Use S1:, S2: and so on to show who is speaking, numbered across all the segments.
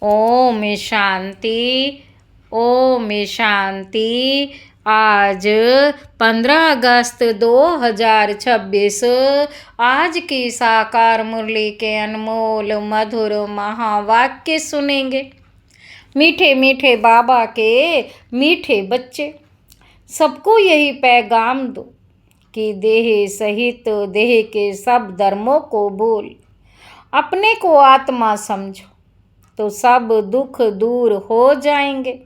S1: ओम शांति। ओम शांति। आज 15 अगस्त 2026 आज की साकार मुरली के अनमोल मधुर महावाक्य सुनेंगे। मीठे मीठे बाबा के मीठे बच्चे, सबको यही पैगाम दो कि देह सहित देह के सब धर्मों को भूल अपने को आत्मा समझो तो सब दुख दूर हो जाएंगे।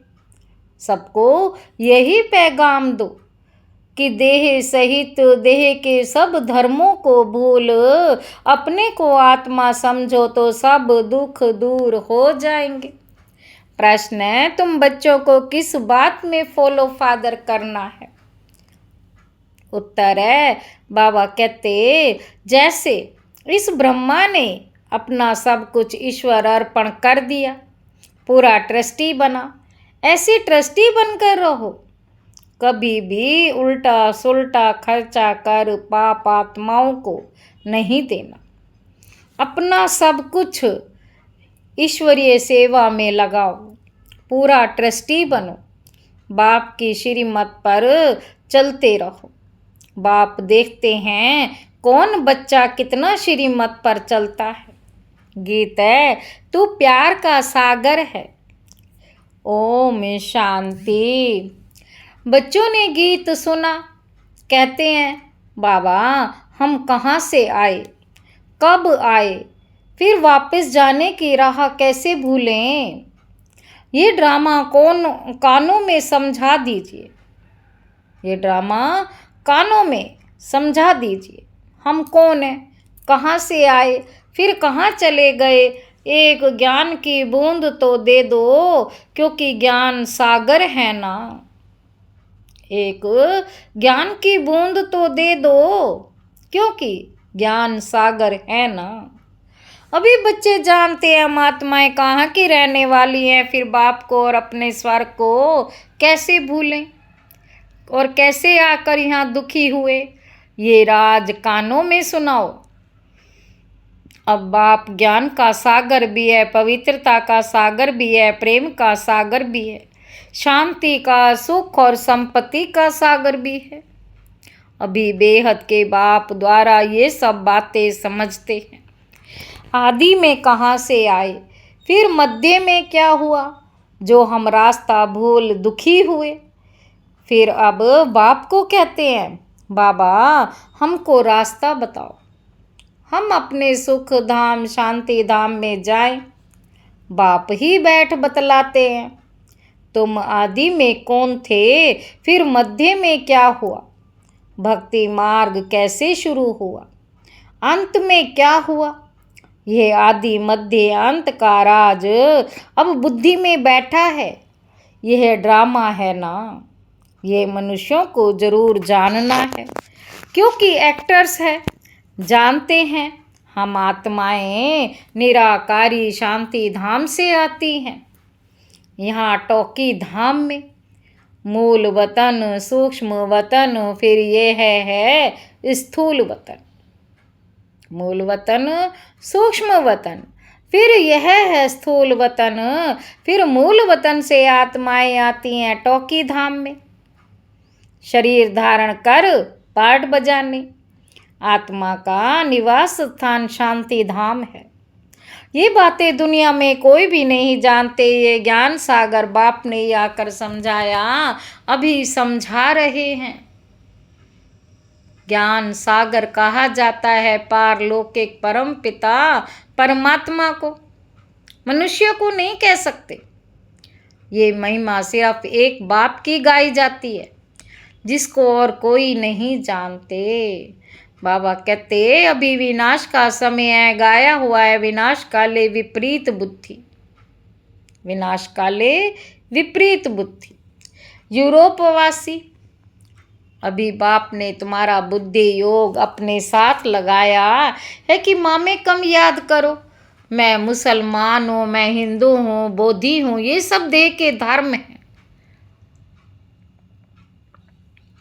S1: सबको यही पैगाम दो कि देह सहित देह के सब धर्मों को भूल अपने को आत्मा समझो तो सब दुख दूर हो जाएंगे। प्रश्न है, तुम बच्चों को किस बात में फॉलो फादर करना है? उत्तर है, बाबा कहते जैसे इस ब्रह्मा ने अपना सब कुछ ईश्वर अर्पण कर दिया, पूरा ट्रस्टी बना, ऐसे ट्रस्टी बनकर रहो। कभी भी उल्टा सुल्टा खर्चा कर पाप आत्माओं को नहीं देना। अपना सब कुछ ईश्वरीय सेवा में लगाओ, पूरा ट्रस्टी बनो, बाप की श्रीमत पर चलते रहो। बाप देखते हैं कौन बच्चा कितना श्रीमत पर चलता है। गीत है, तू प्यार का सागर है। ओम शांति। बच्चों ने गीत सुना, कहते हैं बाबा हम कहाँ से आए, कब आए, फिर वापस जाने की राह कैसे भूलें। ये ड्रामा कानों में समझा दीजिए। ये ड्रामा कानों में समझा दीजिए। हम कौन हैं, कहाँ से आए, फिर कहाँ चले गए। एक ज्ञान की बूंद तो दे दो, क्योंकि ज्ञान सागर है ना। एक ज्ञान की बूंद तो दे दो, क्योंकि ज्ञान सागर है ना। अभी बच्चे जानते हैं हम आत्माएं कहाँ की रहने वाली हैं, फिर बाप को और अपने स्वर को कैसे भूलें और कैसे आकर यहाँ दुखी हुए। ये राज कानों में सुनाओ। अब बाप ज्ञान का सागर भी है, पवित्रता का सागर भी है, प्रेम का सागर भी है, शांति का, सुख और संपत्ति का सागर भी है। अभी बेहद के बाप द्वारा ये सब बातें समझते हैं। आदि में कहाँ से आए, फिर मध्य में क्या हुआ जो हम रास्ता भूल दुखी हुए। फिर अब बाप को कहते हैं बाबा हमको रास्ता बताओ, हम अपने सुख धाम शांति धाम में जाएं। बाप ही बैठ बतलाते हैं तुम आदि में कौन थे, फिर मध्य में क्या हुआ, भक्ति मार्ग कैसे शुरू हुआ, अंत में क्या हुआ। यह आदि मध्य अंत का राज अब बुद्धि में बैठा है। यह ड्रामा है ना, ये मनुष्यों को जरूर जानना है, क्योंकि एक्टर्स है, जानते हैं हम आत्माएं निराकारी शांति धाम से आती हैं। यहाँ टोकी धाम में मूल वतन, सूक्ष्म वतन, फिर ये है स्थूल वतन। मूल वतन, सूक्ष्म वतन, फिर यह है स्थूल वतन। फिर मूल वतन से आत्माएं आती हैं टोकी धाम में, शरीर धारण कर पाठ बजाने। आत्मा का निवास स्थान शांति धाम है। ये बातें दुनिया में कोई भी नहीं जानते। ये ज्ञान सागर बाप ने आकर समझाया, अभी समझा रहे हैं। ज्ञान सागर कहा जाता है पारलौकिक परम पिता परमात्मा को, मनुष्य को नहीं कह सकते। ये महिमा सिर्फ एक बाप की गाई जाती है, जिसको और कोई नहीं जानते। बाबा कहते अभी विनाश का समय है, गाया हुआ है विनाश काले विपरीत बुद्धि। विनाश काले विपरीत बुद्धि। यूरोपवासी, अभी बाप ने तुम्हारा बुद्धि योग अपने साथ लगाया है कि मामे कम याद करो, मैं मुसलमान हूँ, मैं हिंदू हूँ, बौद्धि हूँ, ये सब देह के धर्म है।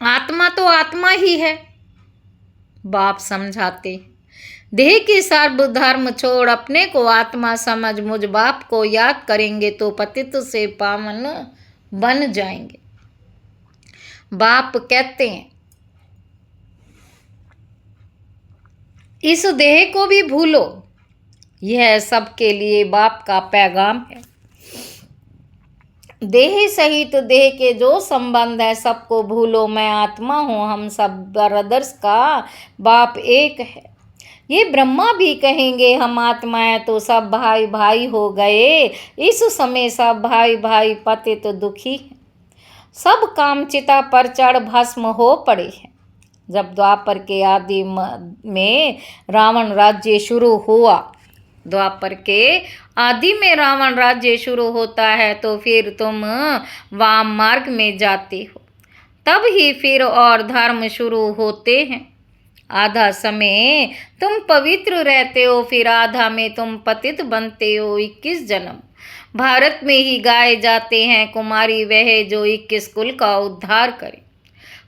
S1: आत्मा तो आत्मा ही है। बाप समझाते देह के सर्वधर्म छोड़ अपने को आत्मा समझ मुझ बाप को याद करेंगे तो पतित से पावन बन जाएंगे। बाप कहते हैं इस देह को भी भूलो। यह सबके लिए बाप का पैगाम है। देह सहित देह के जो संबंध है सबको भूलो। मैं आत्मा हूँ, हम सब ब्रदर्स का बाप एक है। ये ब्रह्मा भी कहेंगे हम आत्मा है तो सब भाई भाई हो गए। इस समय सब भाई भाई पतित दुखी हैं। सब कामचिता पर चढ़ भस्म हो पड़े हैं। जब द्वापर के आदि में रावण राज्य शुरू हुआ, द्वापर के आदि में रावण राज्य शुरू होता है तो फिर तुम वाम मार्ग में जाते हो, तब ही फिर और धर्म शुरू होते हैं। आधा समय तुम पवित्र रहते हो, फिर आधा में तुम पतित बनते हो। 21 जन्म भारत में ही गाए जाते हैं। कुमारी वह जो 21 कुल का उद्धार करे।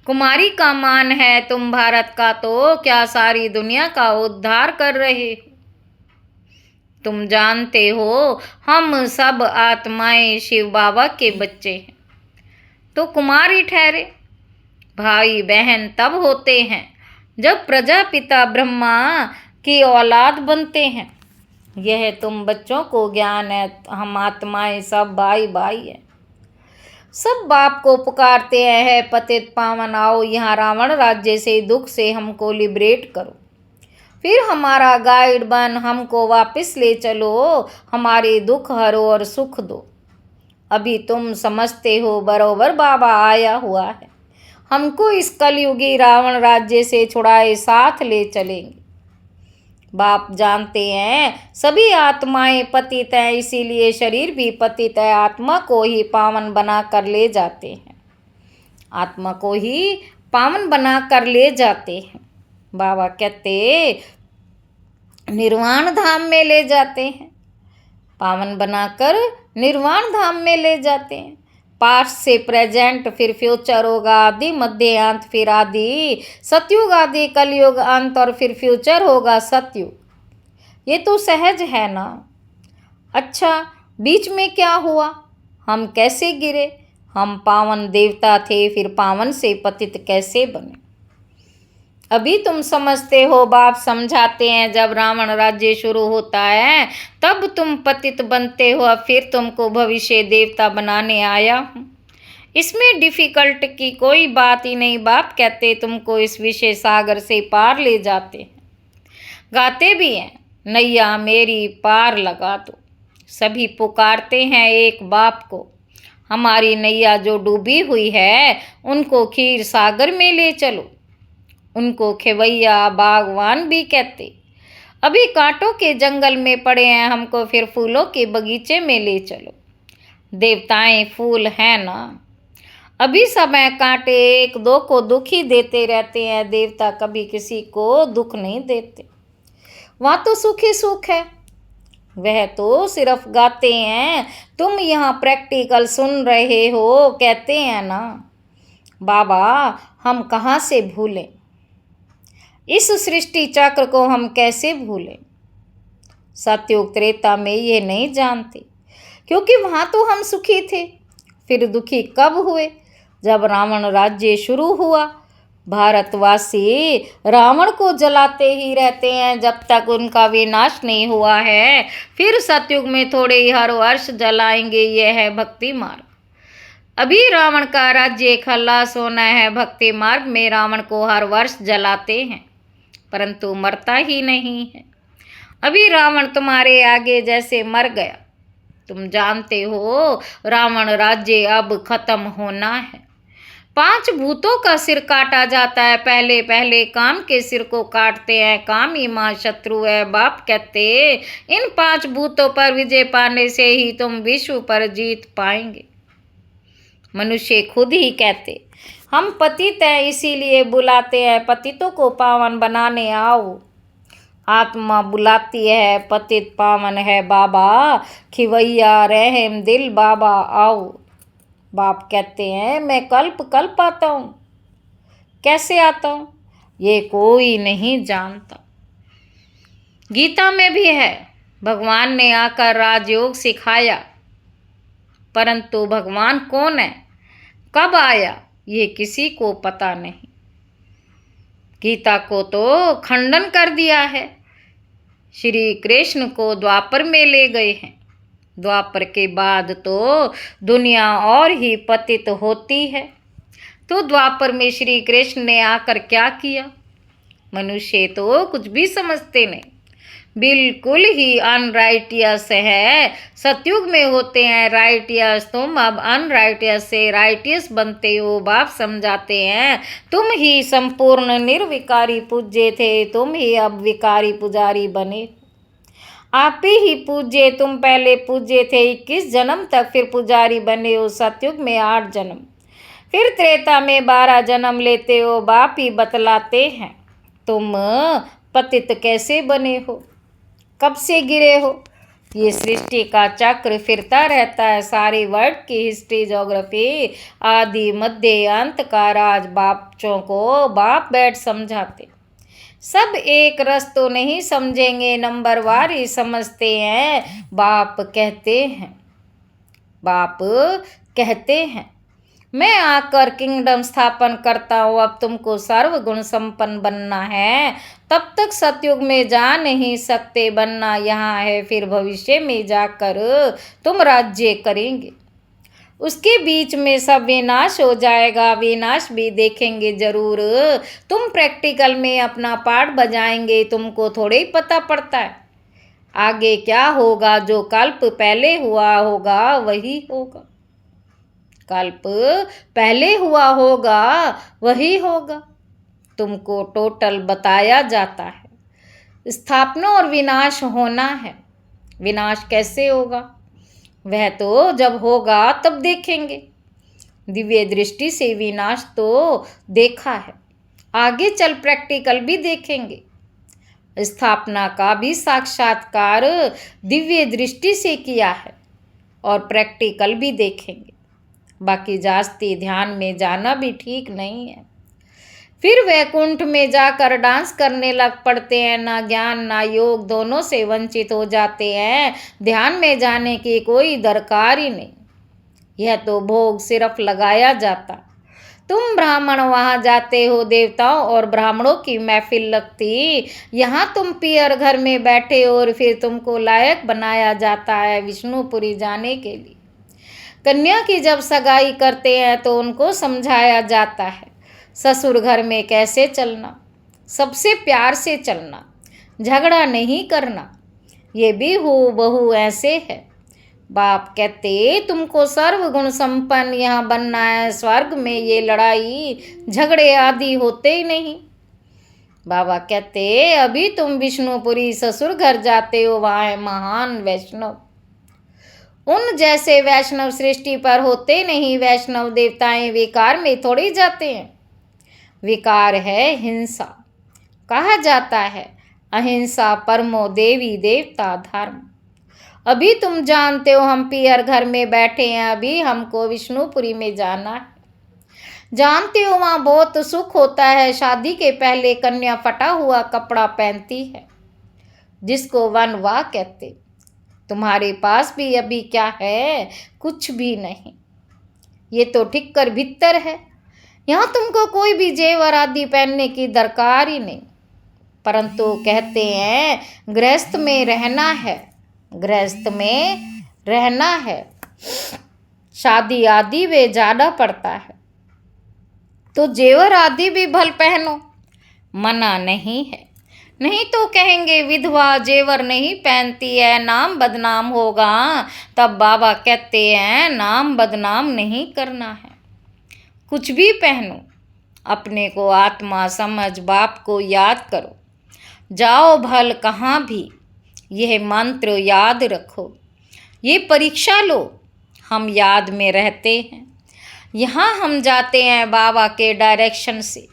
S1: कुमारी का मान है तुम भारत का, तो क्या सारी दुनिया का उद्धार कर रहे हो। तुम जानते हो हम सब आत्माएं शिव बाबा के बच्चे हैं, तो कुमारी ठहरे। भाई बहन तब होते हैं जब प्रजापिता ब्रह्मा की औलाद बनते हैं। यह तुम बच्चों को ज्ञान है। हम आत्माएं सब भाई भाई हैं। सब बाप को पुकारते हैं पतित पावन आओ यहाँ रावण राज्य से दुख से हमको लिबरेट करो। फिर हमारा गाइड बन हमको वापस ले चलो, हमारे दुख हरो और सुख दो। अभी तुम समझते हो बरोबर बाबा आया हुआ है, हमको इस कलयुगी रावण राज्य से छुड़ाए साथ ले चलेंगे। बाप जानते हैं सभी आत्माएं पतित हैं, इसीलिए शरीर भी पतित है। आत्मा को ही पावन बना कर ले जाते हैं। आत्मा को ही पावन बना कर ले जाते हैं। बाबा कहते निर्वाण धाम में ले जाते हैं। पावन बनाकर निर्वाण धाम में ले जाते हैं। पास्ट से प्रेजेंट, फिर फ्यूचर होगा, आदि मध्य अंत, फिर आदि सतयुग, आदि कलयुग अंत, और फिर फ्यूचर होगा सतयुग। ये तो सहज है ना। अच्छा बीच में क्या हुआ, हम कैसे गिरे। हम पावन देवता थे, फिर पावन से पतित कैसे बने। अभी तुम समझते हो। बाप समझाते हैं जब रावण राज्य शुरू होता है तब तुम पतित बनते हो। अब फिर तुमको भविष्य देवता बनाने आया हूँ। इसमें डिफिकल्ट की कोई बात ही नहीं। बाप कहते तुमको इस विषय सागर से पार ले जाते हैं। गाते भी हैं नैया मेरी पार लगा दो। सभी पुकारते हैं एक बाप को। हमारी नैया जो डूबी हुई है उनको खीर सागर में ले चलो। उनको खेवैया बागवान भी कहते। अभी कांटों के जंगल में पड़े हैं, हमको फिर फूलों के बगीचे में ले चलो। देवताएं फूल हैं ना। अभी समय कांटे एक दो को दुख ही देते रहते हैं। देवता कभी किसी को दुख नहीं देते। वहाँ तो सुख ही सुख है। वह तो सिर्फ गाते हैं, तुम यहाँ प्रैक्टिकल सुन रहे हो। कहते हैं ना बाबा हम कहाँ से भूलें, इस सृष्टि चक्र को हम कैसे भूलें। सतयुग त्रेता में ये नहीं जानते, क्योंकि वहाँ तो हम सुखी थे। फिर दुखी कब हुए, जब रावण राज्य शुरू हुआ। भारतवासी रावण को जलाते ही रहते हैं जब तक उनका विनाश नहीं हुआ है। फिर सतयुग में थोड़े ही हर वर्ष जलाएंगे। यह है भक्ति मार्ग। अभी रावण का राज्य खल्लास होना है। भक्ति मार्ग में रावण को हर वर्ष जलाते हैं, परंतु मरता ही नहीं है। अभी रावण तुम्हारे आगे जैसे मर गया। तुम जानते हो रावण राज्य अब खत्म होना है। 5 भूतों का सिर काटा जाता है। पहले पहले काम के सिर को काटते हैं। काम ही मां शत्रु है। बाप कहते इन 5 भूतों पर विजय पाने से ही तुम विश्व पर जीत पाएंगे। मनुष्य खुद ही कहते हम पतित हैं, इसीलिए बुलाते हैं पतितों को पावन बनाने आओ। आत्मा बुलाती है पतित पावन है बाबा, खिवैया रहम दिल बाबा आओ। बाप कहते हैं मैं कल्प कल्प आता हूँ। कैसे आता हूँ ये कोई नहीं जानता। गीता में भी है, भगवान ने आकर राजयोग सिखाया, परंतु भगवान कौन है, कब आया, ये किसी को पता नहीं। गीता को तो खंडन कर दिया है। श्री कृष्ण को द्वापर में ले गए हैं। द्वापर के बाद तो दुनिया और ही पतित होती है। तो द्वापर में श्री कृष्ण ने आकर क्या किया? मनुष्य तो कुछ भी समझते नहीं, बिल्कुल ही अनराइटियस है। सतयुग में होते हैं राइटियस, तुम अब अनराइटियस से राइटियस बनते हो। बाप समझाते हैं तुम ही संपूर्ण निर्विकारी पूज्य थे, तुम ही अब विकारी पुजारी बने। आप ही पूज्य, तुम पहले पूज्य थे 21 जन्म तक, फिर पुजारी बने हो सतयुग में 8 जन्म, फिर त्रेता में 12 जन्म लेते हो। बाप ही बतलाते हैं तुम पतित कैसे बने हो, कब से गिरे हो। ये सृष्टि का चक्र फिरता रहता है। सारी वर्ल्ड की हिस्ट्री, ज्योग्राफी, आदि मध्य अंत का राज बापचों को बाप बैठ समझाते। सब एक रस तो नहीं समझेंगे, नंबरवार ही समझते हैं। बाप कहते हैं मैं आकर किंगडम स्थापन करता हूँ। अब तुमको सर्वगुण संपन्न बनना है, तब तक सतयुग में जा नहीं सकते। बनना यहाँ है, फिर भविष्य में जाकर तुम राज्य करेंगे। उसके बीच में सब विनाश हो जाएगा, विनाश भी देखेंगे जरूर। तुम प्रैक्टिकल में अपना पार्ट बजाएंगे, तुमको थोड़े ही पता पड़ता है आगे क्या होगा। जो कल्प पहले हुआ होगा वही होगा, कल्प पहले हुआ होगा वही होगा। तुमको टोटल बताया जाता है। स्थापना और विनाश होना है। विनाश कैसे होगा, वह तो जब होगा तब देखेंगे। दिव्य दृष्टि से विनाश तो देखा है, आगे चल प्रैक्टिकल भी देखेंगे। स्थापना का भी साक्षात्कार दिव्य दृष्टि से किया है और प्रैक्टिकल भी देखेंगे। बाकी जास्ती ध्यान में जाना भी ठीक नहीं है। फिर वैकुंठ में जाकर डांस करने लग पड़ते हैं। ना ज्ञान ना योग, दोनों से वंचित हो जाते हैं। ध्यान में जाने की कोई दरकार ही नहीं, यह तो भोग सिर्फ लगाया जाता। तुम ब्राह्मण वहाँ जाते हो, देवताओं और ब्राह्मणों की महफिल लगती। यहाँ तुम पियर घर में बैठे हो और फिर तुमको लायक बनाया जाता है विष्णुपुरी जाने के लिए। कन्या की जब सगाई करते हैं तो उनको समझाया जाता है ससुर घर में कैसे चलना, सबसे प्यार से चलना, झगड़ा नहीं करना। ये भी हूबहू ऐसे है। बाप कहते तुमको सर्वगुण संपन्न यहाँ बनना है। स्वर्ग में ये लड़ाई झगड़े आदि होते ही नहीं। बाबा कहते अभी तुम विष्णुपुरी ससुर घर जाते हो, वहाँ है महान वैष्णव। उन जैसे वैष्णव सृष्टि पर होते नहीं। वैष्णव देवताएं विकार में थोड़ी जाते हैं। विकार है हिंसा। कहा जाता है अहिंसा परमो देवी देवता धर्म। अभी तुम जानते हो हम पियर घर में बैठे हैं, अभी हमको विष्णुपुरी में जाना है। जानते हो वहाँ बहुत सुख होता है। शादी के पहले कन्या फटा हुआ कपड़ा पहनती है, जिसको वनवाह कहते। तुम्हारे पास भी अभी क्या है, कुछ भी नहीं। ये तो ठिक्कर भीतर है। यहाँ तुमको कोई भी जेवर आदि पहनने की दरकार ही नहीं। परंतु कहते हैं गृहस्थ में रहना है, गृहस्थ में रहना है। शादी आदि वे जाना पड़ता है तो जेवर आदि भी भल पहनो, मना नहीं है। नहीं तो कहेंगे विधवा जेवर नहीं पहनती है, नाम बदनाम होगा। तब बाबा कहते हैं नाम बदनाम नहीं करना है। कुछ भी पहनो, अपने को आत्मा समझ, बाप को याद करो। जाओ भल कहाँ भी, यह मंत्र याद रखो। ये परीक्षा लो, हम याद में रहते हैं। यहाँ हम जाते हैं बाबा के डायरेक्शन से,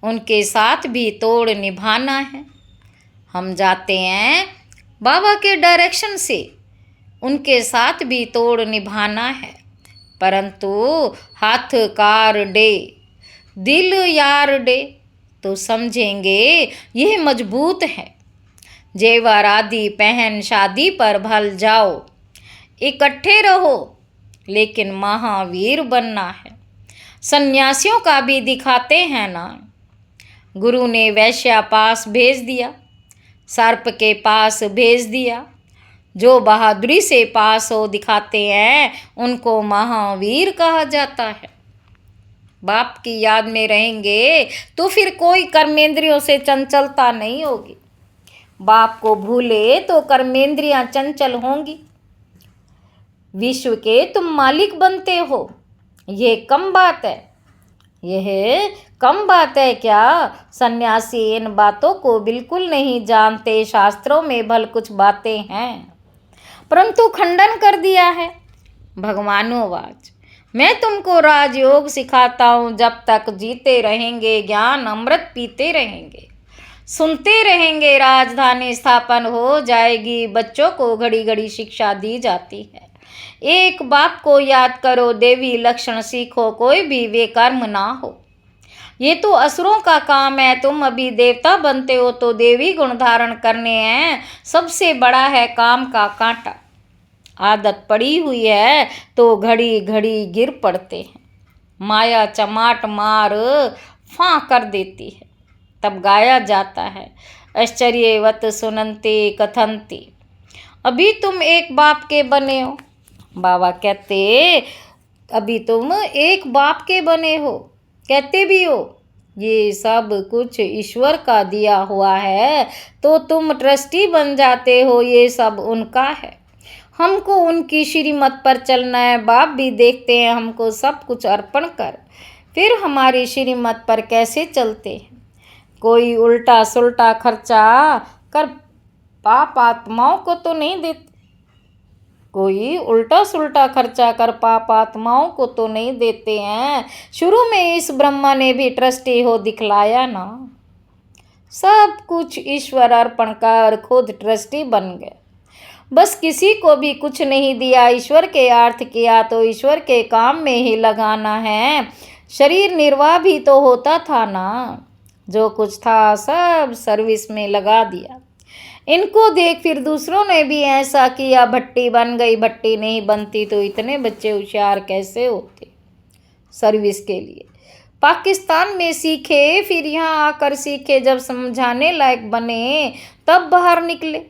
S1: उनके साथ भी तोड़ निभाना है। हम जाते हैं बाबा के डायरेक्शन से, उनके साथ भी तोड़ निभाना है। परंतु हाथ कार डे, दिल यार डे, तो समझेंगे यह मजबूत है। जेवर आदि पहन शादी पर भल जाओ। इकट्ठे रहो लेकिन महावीर बनना है। सन्यासियों का भी दिखाते हैं ना। गुरु ने वैश्या पास भेज दिया, सर्प के पास भेज दिया। जो बहादुरी से पास हो दिखाते हैं उनको महावीर कहा जाता है। बाप की याद में रहेंगे तो फिर कोई कर्मेंद्रियों से चंचलता नहीं होगी। बाप को भूले तो कर्मेंद्रियां चंचल होंगी। विश्व के तुम मालिक बनते हो, ये कम बात है। यह कम बात है क्या? सन्यासी इन बातों को बिल्कुल नहीं जानते। शास्त्रों में भल कुछ बातें हैं परंतु खंडन कर दिया है। भगवानोवाच, मैं तुमको राजयोग सिखाता हूँ। जब तक जीते रहेंगे ज्ञान अमृत पीते रहेंगे, सुनते रहेंगे, राजधानी स्थापन हो जाएगी। बच्चों को घड़ी घड़ी शिक्षा दी जाती है। एक बाप को याद करो, देवी लक्षण सीखो, कोई भी बेकर्म ना हो। ये तो असुरों का काम है। तुम अभी देवता बनते हो तो देवी गुण धारण करने हैं। सबसे बड़ा है काम का कांटा। आदत पड़ी हुई है तो घड़ी घड़ी गिर पड़ते हैं। माया चमाट मार फां कर देती है। तब गाया जाता है, आश्चर्यवत सुनंते कथंती। अभी तुम एक बाप के बने हो। बाबा कहते अभी तुम एक बाप के बने हो, कहते भी हो। ये सब कुछ ईश्वर का दिया हुआ है तो तुम ट्रस्टी बन जाते हो। ये सब उनका है, हमको उनकी श्रीमत पर चलना है। बाप भी देखते हैं हमको सब कुछ अर्पण कर, फिर हमारी श्रीमत पर कैसे चलते हैं। कोई उल्टा सुल्टा खर्चा कर पाप आत्माओं को तो नहीं देते। कोई उल्टा सुल्टा खर्चा कर पाप आत्माओं को तो नहीं देते हैं। शुरू में इस ब्रह्मा ने भी ट्रस्टी हो दिखलाया ना। सब कुछ ईश्वर अर्पण कर खुद ट्रस्टी बन गए। बस किसी को भी कुछ नहीं दिया, ईश्वर के अर्थ किया तो ईश्वर के काम में ही लगाना है। शरीर निर्वाह भी तो होता था ना। जो कुछ था सब सर्विस में लगा दिया। इनको देख फिर दूसरों ने भी ऐसा किया। भट्टी बन गई। भट्टी नहीं बनती तो इतने बच्चे होशियार कैसे होते सर्विस के लिए। पाकिस्तान में सीखे, फिर यहाँ आकर सीखे। जब समझाने लायक बने तब बाहर निकले।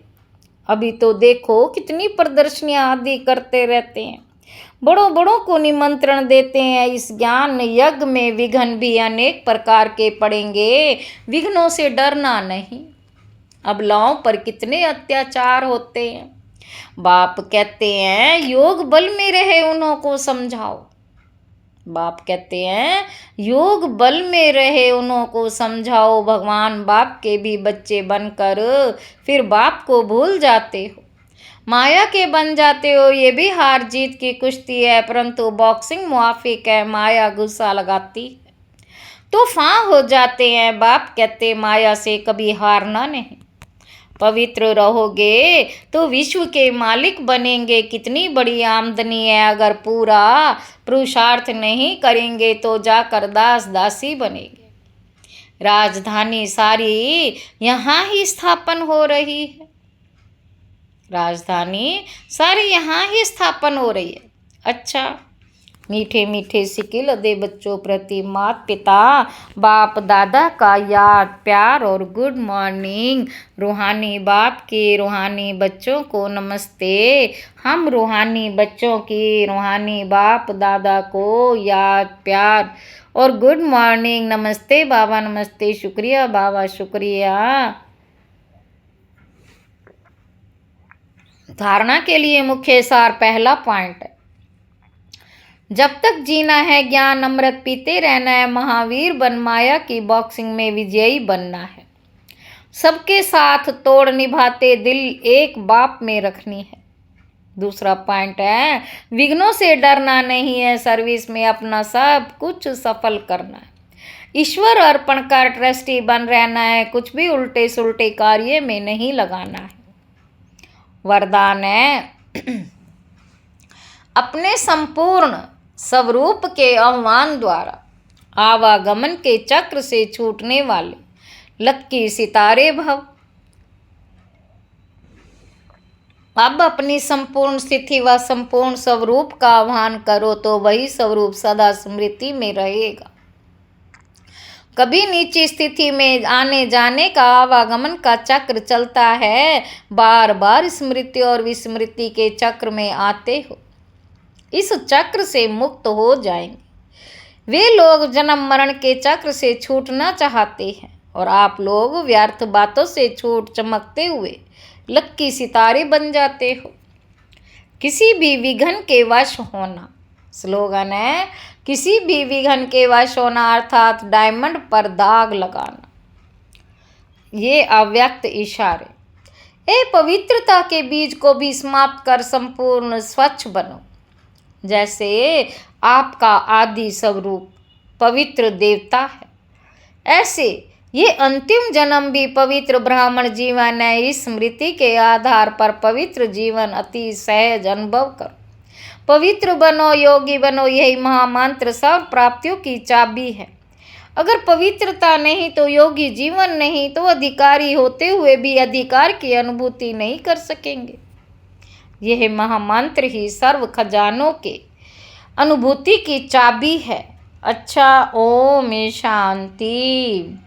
S1: अभी तो देखो कितनी प्रदर्शनियां आदि करते रहते हैं। बड़ों बड़ों को निमंत्रण देते हैं। इस ज्ञान यज्ञ में विघ्न भी अनेक प्रकार के पड़ेंगे। विघ्नों से डरना नहीं। अबलाओं पर कितने अत्याचार होते हैं। बाप कहते हैं योग बल में रहे उन्हों को समझाओ। बाप कहते हैं योग बल में रहे उन्हों को समझाओ। भगवान बाप के भी बच्चे बनकर फिर बाप को भूल जाते हो, माया के बन जाते हो। ये भी हार जीत की कुश्ती है परंतु बॉक्सिंग मुआफिक है। माया गुस्सा लगाती है तो फां हो जाते हैं। बाप कहते माया से कभी हारना नहीं। पवित्र रहोगे तो विश्व के मालिक बनेंगे। कितनी बड़ी आमदनी है। अगर पूरा पुरुषार्थ नहीं करेंगे तो जाकर दास दासी बनेंगे। राजधानी सारी यहाँ ही स्थापन हो रही है। राजधानी सारी यहाँ ही स्थापन हो रही है। अच्छा, मीठे मीठे सिक्के लदे बच्चों प्रति माता पिता बाप दादा का याद प्यार और गुड मॉर्निंग। रूहानी बाप के रूहानी बच्चों को नमस्ते। हम रूहानी बच्चों की रूहानी बाप दादा को याद प्यार और गुड मॉर्निंग। नमस्ते बाबा, नमस्ते, शुक्रिया बाबा, शुक्रिया। धारणा के लिए मुख्य सार पहला पॉइंट है, जब तक जीना है ज्ञान अमृत पीते रहना है। महावीर बन माया की बॉक्सिंग में विजयी बनना है। सबके साथ तोड़ निभाते दिल एक बाप में रखनी है। दूसरा पॉइंट है विघ्नों से डरना नहीं है। सर्विस में अपना सब कुछ सफल करना है। ईश्वर अर्पण कर ट्रस्टी बन रहना है। कुछ भी उल्टे सुल्टे कार्य में नहीं लगाना है। वरदान है अपने संपूर्ण स्वरूप के आह्वान द्वारा आवागमन के चक्र से छूटने वाले लक्की सितारे भव। अब अपनी संपूर्ण स्थिति व संपूर्ण स्वरूप का आह्वान करो तो वही स्वरूप सदा स्मृति में रहेगा। कभी नीची स्थिति में आने जाने का आवागमन का चक्र चलता है, बार बार स्मृति और विस्मृति के चक्र में आते हो, इस चक्र से मुक्त हो जाएंगे। वे लोग जन्म मरण के चक्र से छूटना चाहते हैं और आप लोग व्यर्थ बातों से छूट चमकते हुए लक्की सितारे बन जाते हो। किसी भी विघन के वश होना, स्लोगन है किसी भी विघन के वश होना अर्थात डायमंड पर दाग लगाना। ये अव्यक्त इशारे। ए पवित्रता के बीज को भी समाप्त कर संपूर्ण स्वच्छ बनो। जैसे आपका आदि स्वरूप पवित्र देवता है, ऐसे ये अंतिम जन्म भी पवित्र ब्राह्मण जीवन है। इस स्मृति के आधार पर पवित्र जीवन अति सहज अनुभव करो। पवित्र बनो, योगी बनो, यही महामंत्र सर्व प्राप्तियों की चाबी है। अगर पवित्रता नहीं तो योगी जीवन नहीं, तो अधिकारी होते हुए भी अधिकार की अनुभूति नहीं कर सकेंगे। यह महामंत्र ही सर्व खजानों के अनुभूति की चाबी है। अच्छा, ओम शांति।